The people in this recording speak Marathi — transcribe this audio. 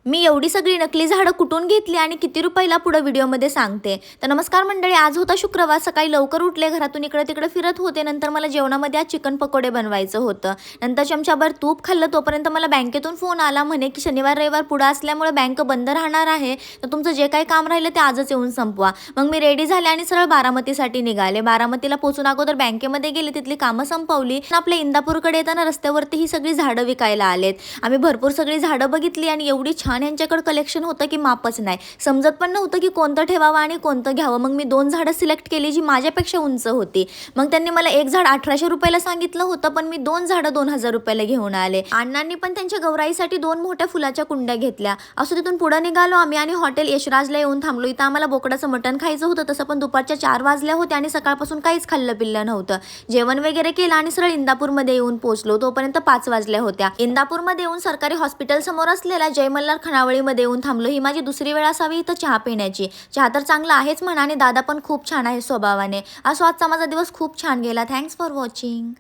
मी एवढी सगळी नकली झाडं कुठून घेतली आणि किती रुपयाला पुढे व्हिडिओमध्ये सांगते. तर नमस्कार मंडळी, आज होता शुक्रवार. सकाळी लवकर उठले, घरातून इकडे तिकडे फिरत होते. नंतर मला जेवणामध्ये आज चिकन पकोडे बनवायचं होतं. नंतर चमचाभर तूप खाल्लं. तोपर्यंत मला बँकेतून फोन आला, म्हणे की शनिवार रविवार पुढे असल्यामुळे बँक बंद राहणार आहे, तर तुमचं जे काही काम राहिलं ते आजच येऊन संपवा. मग मी रेडी झाले आणि सरळ बारामतीसाठी निघाले. बारामतीला पोहोचून अगोदर बँकेमध्ये गेले, तिथली कामं संपवली. आपल्या इंदापूरकडे येताना रस्त्यावरती ही सगळी झाडं विकायला आलेत. आम्ही भरपूर सगळी झाडं बघितली आणि एवढी छान यांच्याकडे कलेक्शन होतं की मापच नाही. समजत पण नव्हतं की कोणतं ठेवावं आणि कोणतं घ्यावं. मग मी 2 झाडं सिलेक्ट केली जी माझ्यापेक्षा उंच होती. मग त्यांनी मला एक झाड 1800 रुपयाला सांगितलं होतं, पण मी 2 झाडं 2000 रुपयाला घेऊन आले. अण्णांनी पण त्यांच्या गौराईसाठी 2 मोठ्या फुलाच्या कुंड्या घेतल्या. असं तिथून पुढे निघालो आम्ही आणि हॉटेल यशराजला येऊन थांबलो. इथं आम्हाला बोकडाचं मटण खायचं होतं. तसं पण दुपारच्या 4 वाजल्या होत्या आणि सकाळपासून काहीच खाल्लं पिल्लं नव्हतं. जेवण वगैरे केलं आणि सरळ इंदापूरमध्ये येऊन पोहोचलो. तोपर्यंत 5 वाजल्या होत्या. इंदापूरमध्ये येऊन सरकारी हॉस्पिटल समोर असलेल्या जय मल्हार खानावळीमध्ये येऊन थांबलो. ही माझी दुसरी वेळ असावी इथं चहा पिण्याची. चहा तर चांगला आहेच म्हणा आणि दादा पण खूप छान आहे स्वभावाने. असो आजचा माझा दिवस खूप छान गेला. Thanks for watching.